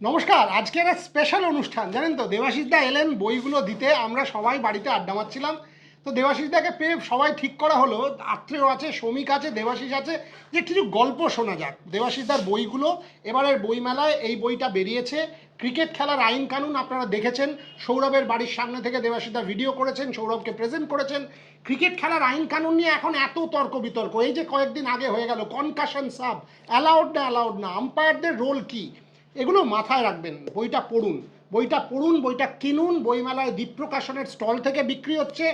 নমস্কার। আজকের এক স্পেশাল অনুষ্ঠান জানেন তো, দেবাশিসদা এলেন বইগুলো দিতে। আমরা সবাই বাড়িতে আড্ডা মারছিলাম, তো দেবাশিসদাকে পেয়ে সবাই ঠিক করা হলো, আত্রেয় আছে, শ্রমিক আছে, দেবাশিস আছে, যে কিছু গল্প শোনা যাক দেবাশিসদার বইগুলো। এবারের বইমেলায় এই বইটা বেরিয়েছে, ক্রিকেট খেলার আইন কানুন। আপনারা দেখেছেন সৌরভের বাড়ির সামনে থেকে দেবাশিসদা ভিডিও করেছেন, সৌরভকে প্রেজেন্ট করেছেন। ক্রিকেট খেলার আইন কানুন নিয়ে এখন এত তর্ক বিতর্ক, এই যে কয়েকদিন আগে হয়ে গেল কনকাশন সাব অ্যালাউড না, আম্পায়ারদের রোল কি, এগুলো মাথায় রাখবেন। বইটা পড়ুন, বইটা কিনুন। বইমেলায় দ্বীপ প্রকাশনের স্টল থেকে বিক্রি হচ্ছে,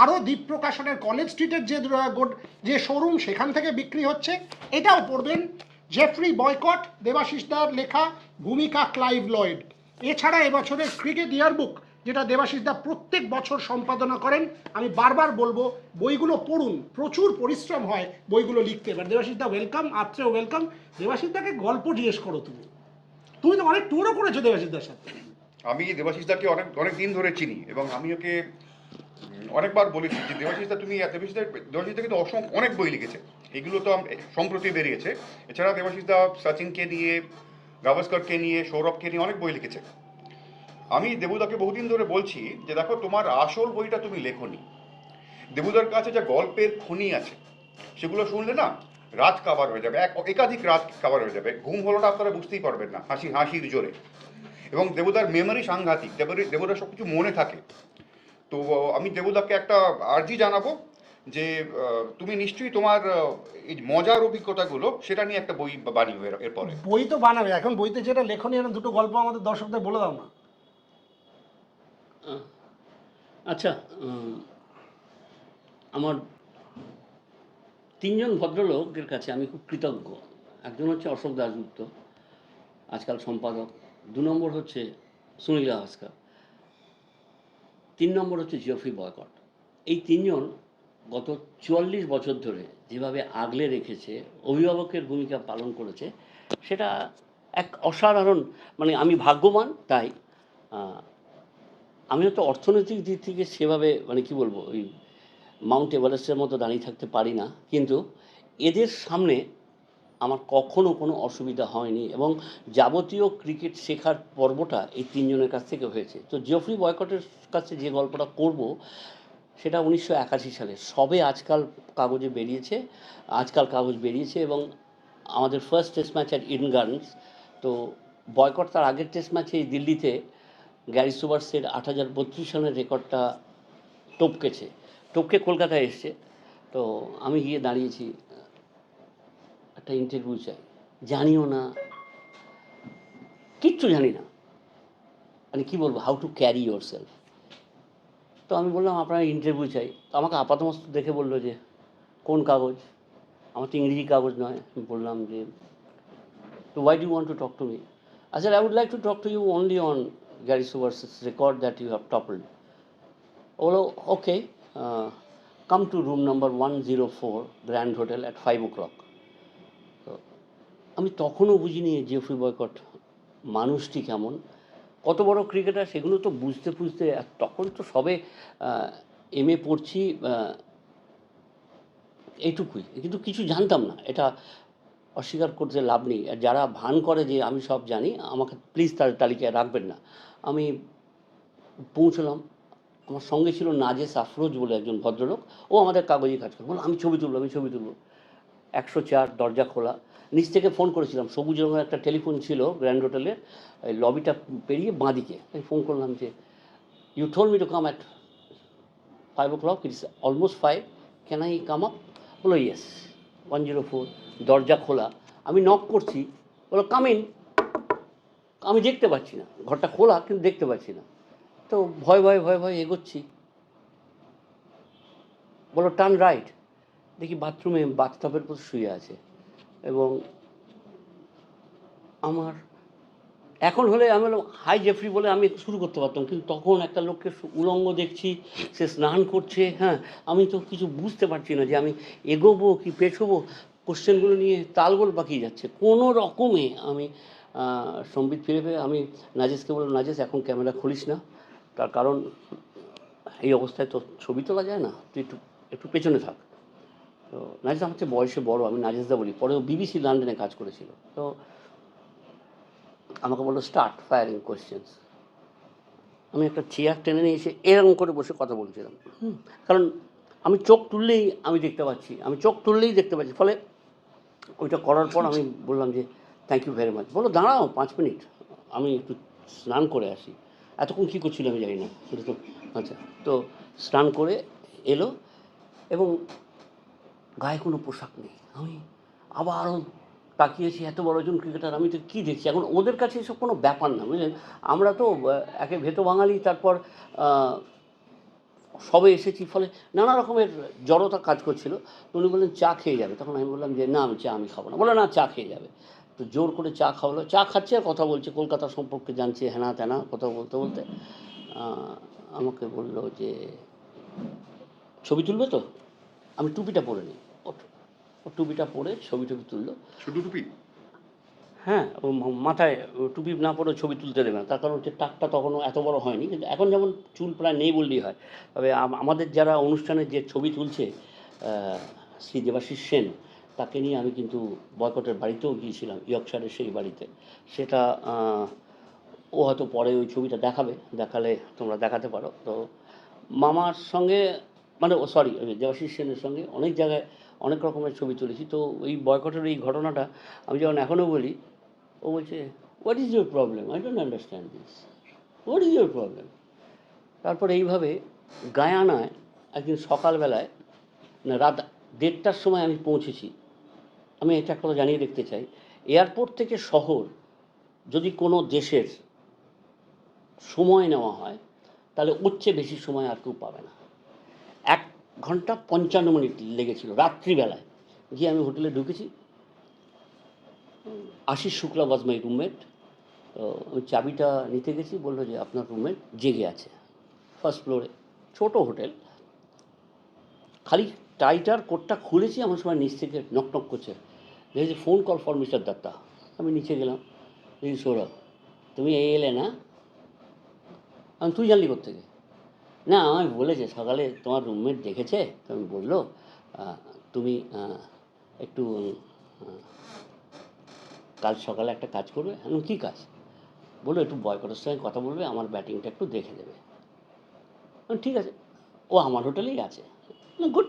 আরও দ্বীপ প্রকাশনের কলেজ স্ট্রিটের যে শোরুম সেখান থেকে বিক্রি হচ্ছে। এটাও পড়বেন। জেফ্রি বয়কট, দেবাশিসদার লেখা, ভূমিকা ক্লাইভ লয়েড। এছাড়া এবছরের ক্রিকেট ইয়ারবুক, যেটা দেবাশিসদা প্রত্যেক বছর সম্পাদনা করেন। আমি বারবার বলবো বইগুলো পড়ুন, প্রচুর পরিশ্রম হয় বইগুলো লিখতে। এবার দেবাশিসদা ওয়েলকাম, আত্রেও ওয়েলকাম। দেবাশিসদাকে গল্প জিজ্ঞেস করো তুমি, তুমি তো অনেক ট্যুরও করেছো দেবাশিসদার সাথে। আমি দেবাশিসদাকে অনেক অনেক দিন ধরে চিনি এবং আমি ওকে অনেকবার বলেছি যে দেবাশিসদাকে তো অনেক বই লিখেছে। এগুলো তো সম্প্রতি বেরিয়েছে। এছাড়া দেবাশিসদা সচিনকে নিয়ে, গাভাস্করকে নিয়ে, সৌরভকে নিয়ে অনেক বই লিখেছে। আমি দেবুদাকে বহুদিন ধরে বলছি যে দেখো, তোমার আসল বইটা তুমি লেখনি। দেবুদার কাছে যা গল্পের খনি আছে সেগুলো শুনলে না রাত কাভার হয়ে যাবে, একাধিক রাত কাভার হয়ে যাবে। ঘুম হলো না, আপনারা বুঝতেই পারবেন না হাসির জোরে। এবং দেবুদার মেমোরি সাংঘাতিক, দেবুদার সব কিছু মনে থাকে। তো আমি দেবুদাকে একটা আর্জি জানাবো যে তুমি নিশ্চয়ই তোমার এই মজার অভিজ্ঞতাগুলো সেটা নিয়ে একটা বই বানিও এরপরে। বই তো বানাবে, এখন বইতে যেটা লেখনি, এখন দুটো গল্প আমাদের দর্শকদের বলে দাও না। আচ্ছা, আমার তিনজন ভদ্রলোকের কাছে আমি খুব কৃতজ্ঞ। একজন হচ্ছে অশোক দাশগুপ্ত, আজকাল সম্পাদক। 2 নম্বর হচ্ছে সুনীল গাভাস্কর। 3 নম্বর হচ্ছে জিওফ্রি বয়কট। এই তিনজন গত 44 বছর ধরে যেভাবে আগলে রেখেছে, অভিভাবকের ভূমিকা পালন করেছে, সেটা এক অসাধারণ, মানে আমি ভাগ্যবান। তাই আমি হয়তো অর্থনৈতিক দিক থেকে সেভাবে, মানে কি বলবো, ওই মাউন্ট এভারেস্টের মতো দাঁড়িয়ে থাকতে পারি না, কিন্তু এদের সামনে আমার কখনো কোনো অসুবিধা হয়নি এবং যাবতীয় ক্রিকেট শেখার পর্বটা এই তিনজনের কাছ থেকে হয়েছে। তো জিওফ্রি বয়কটের কাছে যে গল্পটা করব সেটা 1981 সালে সবে আজকাল কাগজ বেরিয়েছে এবং আমাদের first test match at Eden gardens. তো বয়কট তার আগের টেস্ট ম্যাচে এই দিল্লিতে গ্যারি সোবার্সের 8032 রানের রেকর্ডটা টপকে কলকাতায় এসছে। তো আমি গিয়ে দাঁড়িয়েছি, একটা ইন্টারভিউ চাই, জানিও না, কিচ্ছু জানি না, মানে কী বলবো, how to carry your self. তো আমি বললাম আপনার ইন্টারভিউ চাই। তো আমাকে আপাতমস্ত দেখে বললো যে কোন কাগজ, আমার তো ইংরেজি কাগজ নয়। আমি বললাম যে তো why do you want to talk to me? I said I would like to talk to you only on Gary Sobars's record that you have toppled. বলো ওকে, come to room number 104 Grand Hotel at 5 o'clock. তো আমি তখনও বুঝিনি Jeffrey boycott মানুষটি কেমন, কত বড় cricketer, সেগুলো তো বুঝতে বুঝতে তখন তো সবে এমএ পড়ছি, এইটুকুই, কিন্তু কিছু জানতাম না। এটা অস্বীকার করতে লাভ নেই। আর যারা ভান করে যে আমি সব জানি, আমাকে প্লিজ তার তালিকায় রাখবেন না। আমি পৌঁছলাম, আমার সঙ্গে ছিল নাজেস আফরোজ বলে একজন ভদ্রলোক, ও আমাদের কাগজে কাজ করে। বললাম আমি ছবি তুলবো 104, দরজা খোলা। নিচ থেকে ফোন করেছিলাম, সবুজ রঙের একটা টেলিফোন ছিল গ্র্যান্ড হোটেলের লবিটা পেরিয়ে বাঁদিকে। আমি ফোন করলাম যে you told me to come at 5 o'clock, it's almost 5, can I come up? বলো ইয়েস। 104, দরজা খোলা। আমি নক করছি, বলো কাম ইন। আমি দেখতে পাচ্ছি না, ঘরটা খোলা কিন্তু দেখতে পাচ্ছি না। তো ভয় এগোচ্ছি। বলো টার্ন রাইট। দেখি বাথরুমে বাথটাবের উপর শুয়ে আছে। এবং আমার এখন হলে আমি বললাম হাই জেফ্রি বলে আমি শুরু করতে পারতাম, কিন্তু তখন একটা লোককে উলঙ্গ দেখছি, সে স্নান করছে। হ্যাঁ, আমি তো কিছু বুঝতে পারছি না যে আমি এগোবো কি পেছোবো। কোশ্চেনগুলো নিয়ে তালগোল পাকিয়ে যাচ্ছে। কোনো রকমে আমি সম্বিত ফিরে পেয়ে আমি নাজেসকে বললাম, নাজেস এখন ক্যামেরা খুলিস না, তার কারণ এই অবস্থায় তো ছবি তোলা যায় না, তুই একটু পেছনে থাক। তো নাজেস আমার চেয়ে বয়সে বড়, আমি নাজেসদা বলি, পরেও বিবিসি লন্ডনে কাজ করেছিল। তো আমাকে বললো স্টার্ট ফায়ারিং কোয়েশ্চেন্স। আমি একটা চেয়ার টেনে নিয়ে এসে এরকম করে বসে কথা বলছিলাম। কারণ আমি চোখ তুললেই আমি দেখতে পাচ্ছি, আমি চোখ তুললেই দেখতে পাচ্ছি। ফলে ওইটা করার পর আমি বললাম যে থ্যাংক ইউ ভেরি মাচ। বললো দাঁড়াও 5 মিনিট, আমি একটু স্নান করে আসি। এতক্ষণ কী করছিল আমি জানি না, সেটা তো আচ্ছা। তো স্নান করে এলো এবং গায়ে কোনো পোশাক নেই। আমি আবারও তাকিয়েছি, এত বড় একজন ক্রিকেটার, আমি তো কী দেখছি। এখন ওদের কাছে এসব কোনো ব্যাপার না, বুঝলেন। আমরা তো একে ভেতো বাঙালি, তারপর সবে এসেছি, ফলে নানা রকমের জড়তা কাজ করছিল। তো উনি বললেন চা খেয়ে যাবে। তখন আমি বললাম যে না, আমি খাবো না। বলে না, চা খেয়ে যাবে। তো জোর করে চা খাওয়ালো, চা খাচ্ছে আর কথা বলছে, কলকাতা সম্পর্কে জানছে, হ্যানা ত্যানা কথা বলতে বলতে আমাকে বললো যে ছবি তুলবে তো। আমি টুপিটা পরে নিই। ও টুপিটা পরে ছবি তুললো। শুধু টুপি? হ্যাঁ, ও মাথায় টুপি না পরে ছবি তুলতে দেবে না, তার কারণ হচ্ছে টাকটা তখনও এত বড় হয়নি। কিন্তু এখন যেমন চুল প্রায় নেই বললেই হয়। তবে আমাদের যারা অনুষ্ঠানে যে ছবি তুলছে, শ্রী দেবাশিস সেন, তাকে নিয়ে আমি কিন্তু বয়কটের বাড়িতেও গিয়েছিলাম, ইয়র্কশায়ারের সেই বাড়িতে। সেটা ও হয়তো পরে ওই ছবিটা দেখালে তোমরা দেখাতে পারো। তো মামার সঙ্গে, মানে সরি, দেবাশিস সেনের সঙ্গে অনেক জায়গায় অনেক রকমের ছবি তুলেছি। তো এই বয়কটের এই ঘটনাটা আমি যখন এখনও বলি, ও বলছে what is your problem, I don't understand this, what is your problem. তারপর এইভাবে গায়ানায় একদিন সকালবেলায়, না রাত 1:30টার সময় আমি পৌঁছেছি। আমি এটা একটা কথা জানিয়ে দেখতে চাই, এয়ারপোর্ট থেকে শহর যদি কোনো দেশের সময় নেওয়া হয়, তাহলে ওর চেয়ে বেশি সময় আর কেউ পাবে না। 1 ঘন্টা 55 মিনিট লেগেছিল রাত্রিবেলায়। গিয়ে আমি হোটেলে ঢুকেছি। আশিস শুক্লা ওয়াজ মাই রুমমেট। তো ওই চাবিটা নিতে গেছি, বললো যে আপনার রুমমেট জেগে আছে ফার্স্ট ফ্লোরে, ছোটো হোটেল। খালি টাইটার কোটটা খুলেছি, আমার সময় নিচ থেকে নক করছে, দেখেছি phone call for mister Datta. আমি নিচে গেলাম, দেখি সৌরভ তুমি এলে না। আমি তুই জানলি কোত্থেকে? না আমায় বলেছে সকালে তোমার রুমমেট দেখেছে, তো আমি বললো তুমি একটু কাল সকালে একটা কাজ করবে। আমি কী কাজ? বললো একটু বয়কটের সঙ্গে কথা বলবে, আমার ব্যাটিংটা একটু দেখে দেবে। ঠিক আছে, ও আমার হোটেলেই আছে, গুড।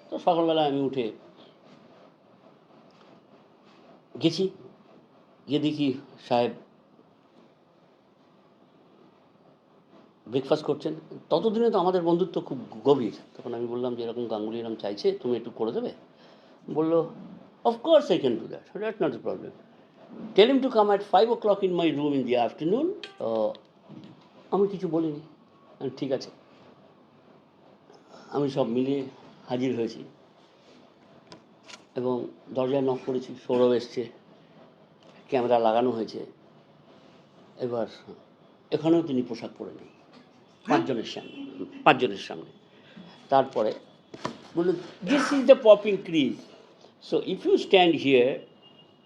তো সকালবেলা আমি উঠে গেছি, গিয়ে দেখি সাহেব ব্রেকফাস্ট করছেন। ততদিনে তো আমাদের বন্ধুত্ব খুব গভীর। তখন আমি বললাম যে এরকম গাঙ্গুলি এরকম চাইছে, তুমি একটু করে দেবে? বললো of course I can do that, that's not a problem, tell him to come at 5 o'clock in my room in the afternoon. আমি কিছু বলিনি, ঠিক আছে। আমি সব মিলিয়ে হাজির হয়েছি এবং দরজায় নক করেছি। সৌরভ এসছে, ক্যামেরা লাগানো হয়েছে। এবার এখানেও তিনি পোশাক পরে নেই, 5 জনের সামনে। তারপরে বললো this is the popping crease, so if you stand here,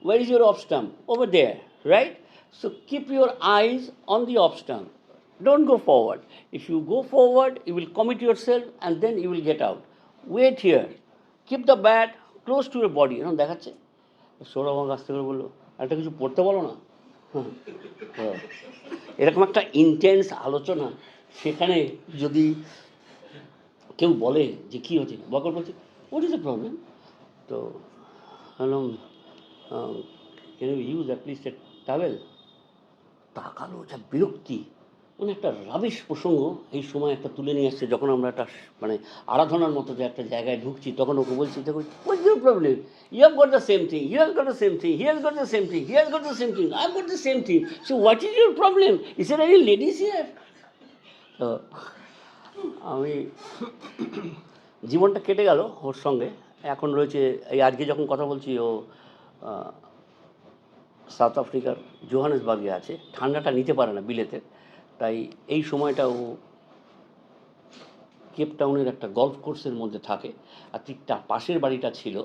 where is your off stump? Over there, right? So keep your eyes on the off stump. Don't go forward. If you go forward, you will commit yourself and then you will get out. Wait here. Keep the bat close to your body. এরকম দেখাচ্ছে। সৌরভ আমার কাছ থেকে বললো একটা কিছু পড়তে বলো না। এরকম একটা ইন্টেন্স আলোচনা, সেখানে যদি কেউ বলে যে কী হচ্ছে, বকর বলছে হোয়াট ইজ দ্য প্রবলেম। তো বললাম can you use at least a towel. তাকালো, যা বিরক্তি। মানে একটা রাবিশ প্রসঙ্গ এই সময় একটা তুলে নিয়ে আসছে, যখন আমরা একটা মানে আরাধনার মতো যে একটা জায়গায় ঢুকছি, তখন ওকে বলছি দেখো what your problem, you have got the same thing, you have got the same thing, he has got the same thing, he has got the same thing, I have got the same thing, so what is your problem, is there any ladies here? তো আমি জীবনটা কেটে গেল ওর সঙ্গে। এখন রয়েছে এই আজকে যখন কথা বলছি, ও সাউথ আফ্রিকার জোহানেসবার্গে আছে, ঠান্ডাটা নিতে পারে না বিলেতে। তাই এই সময়টা ও কেপটাউনের একটা গল্ফ কোর্সের মধ্যে থাকে। আর ঠিক তার পাশের বাড়িটা ছিল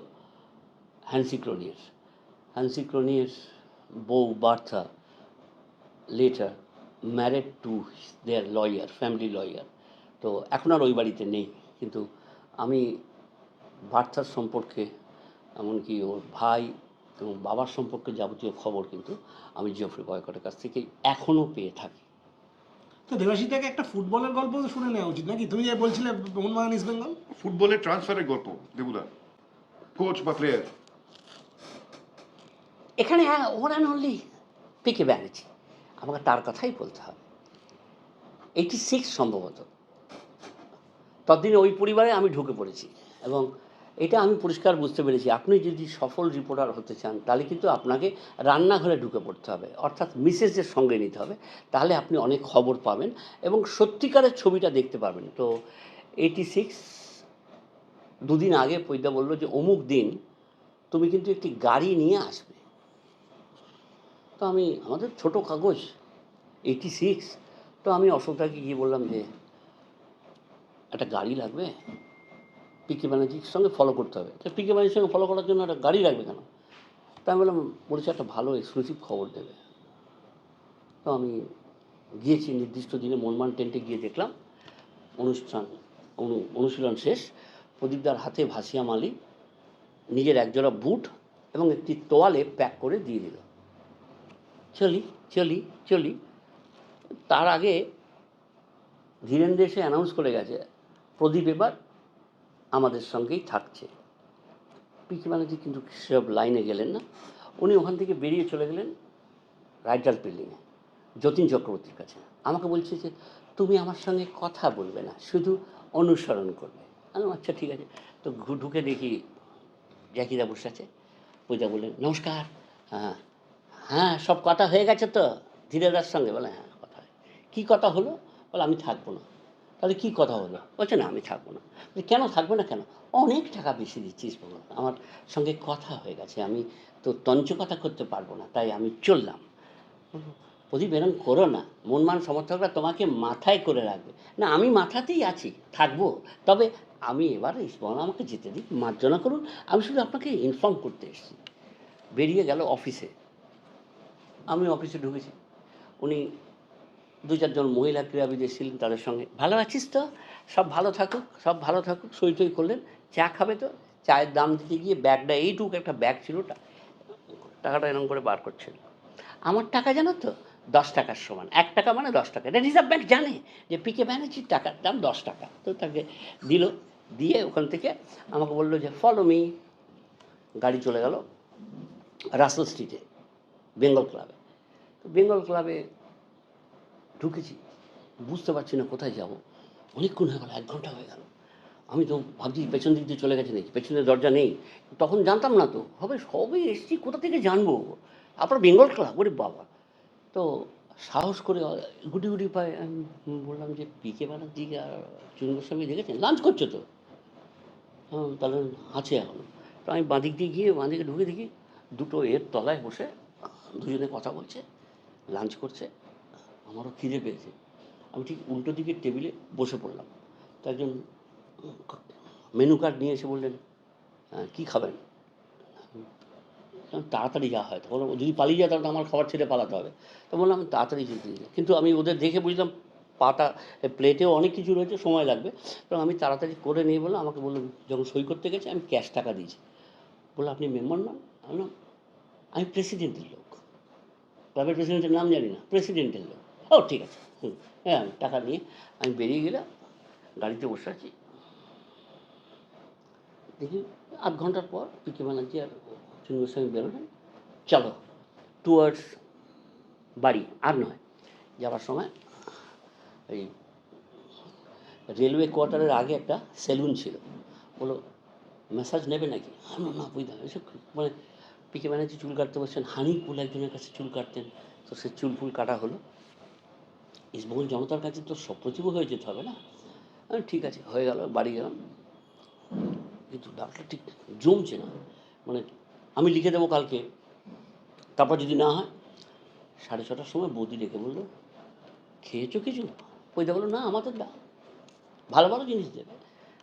হ্যান্সি ক্রোনিয়ের। হ্যান্সি ক্রোনিয়ের বউ Bertha letter married to their lawyer, family lawyer. তো এখন আর ওই বাড়িতে নেই, কিন্তু আমি বার্থার সম্পর্কে, এমনকি ওর ভাই এবং বাবার সম্পর্কে যাবতীয় খবর কিন্তু আমি জেফ্রি বয়কটের কাছ থেকে এখনও পেয়ে থাকি। তো দেবাশিস দাকে একটা ফুটবলের গল্প তো শুনে নেওয়া উচিত নাকি? তুমি যে বলছিলে মোহনবাগান ইস্ট বেঙ্গল। ফুটবলের ট্রান্সফারের গল্প দেবুদা, কোচ বা প্লেয়ার? এখানে ওয়ান অ্যান্ড অনলি পিকে ব্যানার্জি, আমাকে তার কথাই বলতে হবে। 86 সম্ভবত, ততদিনে ওই পরিবারে আমি ঢুকে পড়েছি এবং এটা আমি পরিষ্কার বুঝতে পেরেছি, আপনি যদি সফল রিপোর্টার হতে চান তাহলে কিন্তু আপনাকে রান্নাঘরে ঢুকে পড়তে হবে, অর্থাৎ মিসেসের সঙ্গে নিতে হবে, তাহলে আপনি অনেক খবর পাবেন এবং সত্যিকারের ছবিটা দেখতে পাবেন। তো 86 দুদিন আগে পৈদা বললো যে অমুক দিন তুমি কিন্তু একটি গাড়ি নিয়ে আসবে। তো আমি, আমাদের ছোট কাগজ 86, তো আমি অশোকদাকে গিয়ে বললাম যে একটা গাড়ি লাগবে, পিকে ব্যানার্জির সঙ্গে ফলো করতে হবে। তো পিকে ব্যানার্জির সঙ্গে ফলো করার জন্য একটা গাড়ি লাগবে কেন? তাই আমি বললাম, বলেছে একটা ভালো এক্সক্লুসিভ খবর দেবে। তো আমি গিয়েছি নির্দিষ্ট দিনে মোহনবাগান টেন্টে গিয়ে দেখলাম অনুশীলন শেষ, প্রদীপদার হাতে ভাসিয়া মালি নিজের একজোড়া বুট এবং একটি তোয়ালে প্যাক করে দিয়ে দিল, চলি চলি চলি। তার আগে ধীরেন্দ্র এসে অ্যানাউন্স করে গেছে প্রদীপ এবার আমাদের সঙ্গেই থাকছে। পিকে ব্যানার্জি কিন্তু সেসব লাইনে গেলেন না, উনি ওখান থেকে বেরিয়ে চলে গেলেন রাইটার বিল্ডিংয়ে যতীন চক্রবর্তীর কাছে। আমাকে বলছে যে তুমি আমার সঙ্গে কথা বলবে না, শুধু অনুসরণ করবে। আমি আচ্ছা ঠিক আছে। তো ঢুকে দেখি জ্যাকিদা বসে আছে। পূজা বললেন নমস্কার, হ্যাঁ হ্যাঁ সব কথা হয়ে গেছে তো ধীরেদার সঙ্গে? বলে হ্যাঁ কথা হয়। কী কথা হলো? বলে আমি থাকবো না। তাহলে কী কথা হলো? বলছে না আমি থাকবো না। কেন থাকবে না কেন? অনেক টাকা বেশি দিচ্ছিস বলো, আমার সঙ্গে কথা হয়ে গেছে, আমি তো তঞ্চকথা করতে পারবো না, তাই আমি চললাম। প্রদীপ এরম করো না, মনমান সমর্থকরা তোমাকে মাথায় করে রাখবে। না আমি মাথাতেই আছি, থাকবো, তবে আমি এবার ইস্টবেঙ্গল আমাকে যেতে দিন, মার্জনা করুন, আমি শুধু আপনাকে ইনফর্ম করতে এসেছি। বেরিয়ে গেল অফিসে, আমি অফিসে ঢুকেছি। উনি 2-4 জন মহিলা ক্রীড়াবিদ এসেছিলেন, তাদের সঙ্গে ভালো আছিস তো, সব ভালো থাকুক, সব ভালো থাকুক, সই টই করলেন। চা খাবে তো? চায়ের দাম দিতে গিয়ে ব্যাগটা, এইটুকু একটা ব্যাগ ছিল, টাকাটা এরকম করে বার করছিল। আমার টাকা জানো তো 10 টাকার সমান, 1 টাকা মানে 10 টাকা। এটা রিজার্ভ ব্যাংক জানে যে পিকে ব্যানার্জির টাকার দাম 10 টাকা। তো তাকে দিল, দিয়ে ওখান থেকে আমাকে বললো যে ফলো মি। গাড়ি চলে গেল রাসেল স্ট্রিটে বেঙ্গল ক্লাবে। তো বেঙ্গল ক্লাবে ঢুকেছি, বুঝতে পারছি না কোথায় যাব। অনেকক্ষণ হয়ে গেল, 1 ঘন্টা হয়ে গেল। আমি তো ভাবছি পেছন দিক দিয়ে চলে গেছে নাকি, পেছনে দরজা নেই। তখন জানতাম না তো, সবে এসেছি, কোথা থেকে জানবো? আপনার বেঙ্গল ক্লাব, ওরে বাবা! তো সাহস করে গুটি গুটি পায়ে আমি বললাম যে পিকে ব্যানার্জিকে আর চুন গোস্বামী দেখেছেন? লাঞ্চ করছে তো। তাহলে আছে এখন। তো আমি বাঁদিক দিয়ে গিয়ে বাঁদিকে ঢুকে দেখি দুটো এর তলায় বসে দুজনে কথা বলছে, লাঞ্চ করছে। আমারও খিদে পেয়েছে, আমি ঠিক উল্টো দিকের টেবিলে বসে পড়লাম। তো একজন মেনু কার্ড নিয়ে এসে বললেন কী খাবেন? তাড়াতাড়ি যাওয়া হয়, তো বললাম যদি পালিয়ে যায় তাহলে আমার খাবার ছেড়ে পালাতে হবে। তো বললাম তাড়াতাড়ি যেতে দিই, কিন্তু আমি ওদের দেখে বুঝলাম পাটা প্লেটেও অনেক কিছু রয়েছে, সময় লাগবে। তো আমি তাড়াতাড়ি করে নিয়ে বললাম, আমাকে বললাম যখন সই করতে গেছে আমি ক্যাশ টাকা দিয়েছি। বললো আপনি মেম্বার নন? বললাম আমি প্রেসিডেন্টের লোক, ক্লাবের প্রেসিডেন্টের নাম জানি না, প্রেসিডেন্টের লোক। ও ঠিক আছে, হ্যাঁ আমি টাকা নিয়ে আমি বেরিয়ে গেলাম, গাড়িতে বসে আছি। দেখি 8 ঘন্টার পর পিকে ব্যানার্জি আর চুন গোস্বামী বেরোলেন, চলো টুয়ার্ডস বাড়ি। আর নয়, যাওয়ার সময় এই রেলওয়ে কোয়ার্টারের আগে একটা সেলুন ছিল, বলো ম্যাসাজ নেবে নাকি? আমি না বুঝলাম এসব মানে পিকে ব্যানার্জি চুল কাটতে বসছেন, হানিফুল একজনের কাছে চুল কাটতেন, তো সে চুল ফুল কাটা হলো। ইস্টবেঙ্গল জনতার কাছে তো সপ্রতিভ হয়ে যেতে হবে না। আমি ঠিক আছে, হয়ে গেল, বাড়ি গেলাম। কিন্তু ব্যাপারটা ঠিক জমছে না, মানে আমি লিখে দেবো কালকে, তারপর যদি না হয় 6:30টার সময় বৌদি ডেকে বললো খেয়েছো কিছু? পয়দা বললো না আমাদের দাও, ভালো ভালো জিনিস দেবে।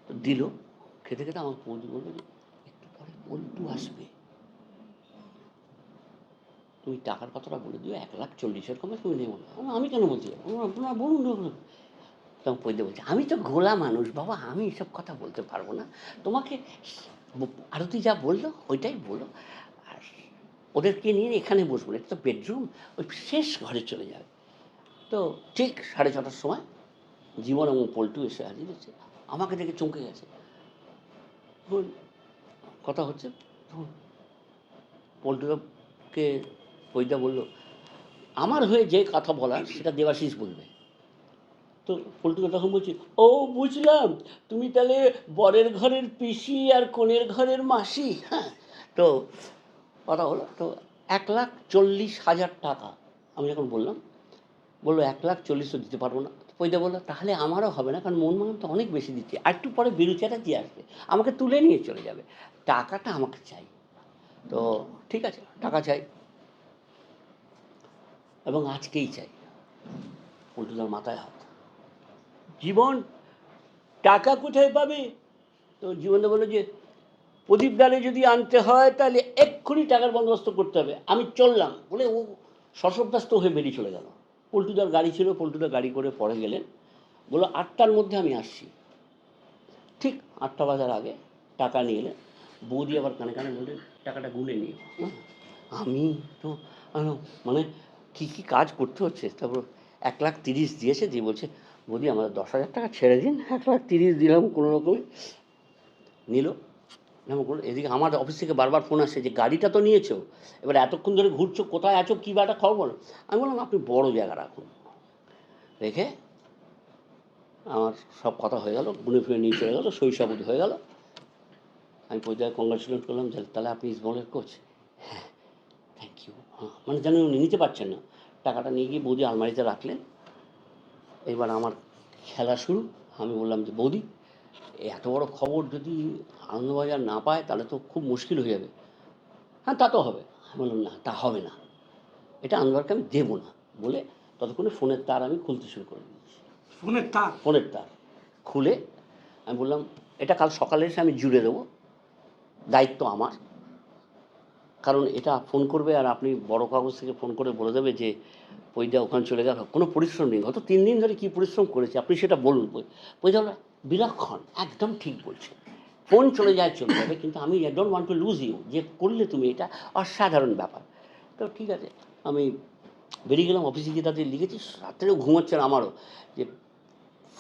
তো দিল, খেতে খেতে আমার বৌদি বললো যে একটু পরে পল্টু আসবে, তুমি টাকার কথাটা বলে দিও, 1,40,000 কমে তুমি নেবো না। আমি কেন বলছি, আপনারা বলুন। তখন পৈদে বলছে আমি তো গোলা মানুষ বাবা, আমি এসব কথা বলতে পারবো না, তোমাকে আরতি যা বললো ওইটাই বলো। আর ওদেরকে নিয়ে এখানে বসবো না, এটা তো বেডরুম, ওই শেষ ঘরে চলে যাবে। তো ঠিক 6:30টার সময় জীবন এবং পল্টু এসে হাজির হয়েছে, আমাকে দেখে চমকে গেছে। তখন কথা হচ্ছে, তখন পল্টুদাকে বৈদা বলল, আমার হয়ে যে কথা বলার সেটা দেবাশিস বলবে। তো পল্টুদা তখন বলছে, ও বুঝলাম, তুমি তাহলে বরের ঘরের পিসি আর কনের ঘরের মাসি। হ্যাঁ, তো কথা হলো, তো 1,40,000 টাকা। আমি যখন বললাম, বললো 1,40,000 তো দিতে পারবো না। পৈদা বললো, তাহলে আমারও হবে না, কারণ মোহনবাগান তো অনেক বেশি দিচ্ছে, আর একটু পরে বিরু চ্যাটার্জি আসবে, আমাকে তুলে নিয়ে চলে যাবে, টাকাটা আমাকে চাই। তো ঠিক আছে, টাকা চাই এবং আজকেই চাই। পল্টুদার মাথায় হাত। জীবন, টাকা কোথায় পাবে? তো জীবনদা বললো যে, প্রদীপ দালে যদি আনতে হয় তাহলে এক্ষুনি টাকার বন্দোবস্ত করতে হবে, আমি চললাম বলে ও শশব্যস্ত হয়ে বেরিয়ে চলে গেল। পল্টুদার গাড়ি ছিল, পল্টুদার গাড়ি করে পরে গেলেন, বললো 8টার মধ্যে আমি আসছি। ঠিক 8টা বাজার আগে টাকা নিয়ে এলেন। বৌদি আবার কানে কানে বললেন, টাকাটা গুনে নিও। আমি তো মানে কী কী কাজ করতে হচ্ছে। তারপর 1,30,000 দিয়েছে, দিয়ে বলছে, বৌদি আমাদের 10,000 টাকা ছেড়ে দিন। 1,30,000 দিলাম কোনো রকমে, নিল। এদিকে আমার অফিস থেকে বারবার ফোন আসছে যে গাড়িটা তো নিয়েছো, এবার এতক্ষণ ধরে ঘুরছো, কোথায় আছো, কী বা একটা খবর বলো। আমি বললাম, আপনি বড় জায়গা রাখুন। রেখে আমার সব কথা হয়ে গেল, গুনে ফিরে নিয়ে চলে গেলো, শৈশবোধ হয়ে গেল। আমি পর্যায়ে কংগ্রাচুলেট করলাম যে তাহলে আপনি ইসবলের কোচ। হ্যাঁ, থ্যাংক ইউ। হ্যাঁ, মানে জানি উনি নিতে পারছেন না। টাকাটা নিয়ে গিয়ে বৌদি আলমারিতে রাখলেন। এবার আমার খেলা শুরু। আমি বললাম যে, বৌদি, এত বড় খবর যদি আনন্দবাজার না পায় তাহলে তো খুব মুশকিল হয়ে যাবে। হ্যাঁ, তা তো হবে। আমি বললাম, না, তা হবে না, এটা আনন্দবাজারকে আমি দেবো না বলে ততক্ষণে ফোনের তার আমি খুলতে শুরু করে দিয়েছি। ফোনের তার খুলে আমি বললাম, এটা কাল সকালে এসে আমি জুড়ে দেবো, দায়িত্ব আমার। কারণ এটা ফোন করবে আর আপনি বড় কাগজ থেকে ফোন করে বলে দেবে যে পৈদা ওখানে চলে গেল, কোনো পরিশ্রম নেই, গত 3 দিন ধরে কী পরিশ্রম করেছে আপনি সেটা বলুন। পৈদা বিলক্ষণ, একদম ঠিক বলছে, ফোন চলে যাবে, কিন্তু আমি I don't want to lose you, যে করলে তুমি এটা অসাধারণ ব্যাপার। তো ঠিক আছে, আমি বেরিয়ে গেলাম। অফিসে গিয়ে তাদের লিখেছি, রাত্রেও ঘুমাচ্ছে না আমারও, যে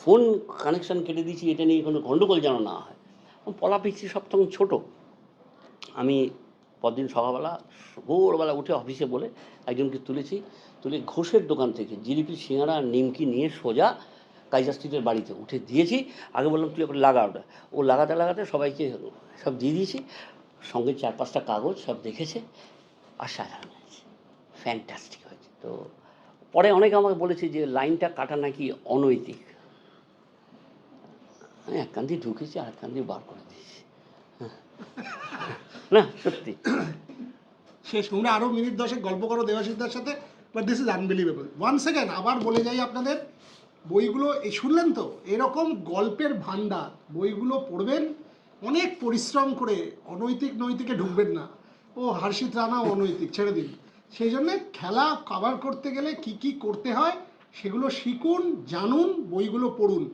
ফোন কানেকশান কেটে দিয়েছি, এটা নিয়ে কোনো গণ্ডগোল যেন না হয়। পলা পিচ্ছি সব তখন ছোটো। আমি পরদিন সকালবেলা ভোরবেলা উঠে অফিসে বলে একজনকে তুলে ঘোষের দোকান থেকে জিলিপি, সিঙ্গাড়া আর নিমকি নিয়ে সোজা কাইজার স্ট্রিটের বাড়িতে উঠে দিয়েছি। আগে বললাম, তুই একটু লাগা ওটা। ও লাগাতে সবাইকে সব দিয়ে দিয়েছি, সঙ্গে 4-5টা কাগজ, সব দেখেছে। অসাধারণ হয়েছে, ফ্যান্টাস্টিক হয়েছে। তো পরে অনেকে আমাকে বলেছে যে লাইনটা কাটা নাকি অনৈতিক। আমি এক কান দিয়ে ঢুকেছি, আর এক কান দিয়ে বার করে দিয়েছি। না, সত্যি। শেষ, তোমরা আরও মিনিট 10 গল্প করো দেবাশিসদার সাথে, but this is unbelievable. One second আবার বলে যাই আপনাদের, বইগুলো এই শুনলেন তো, এরকম গল্পের ভান্ডার, বইগুলো পড়বেন, অনেক পরিশ্রম করে, অনৈতিক নৈতিকে ঢুকবেন না। ও হর্ষিত রানা অনৈতিক, ছেড়ে দিন। সেই জন্যে খেলা কভার করতে গেলে কি কি করতে হয় সেগুলো শিখুন, জানুন, বইগুলো পড়ুন।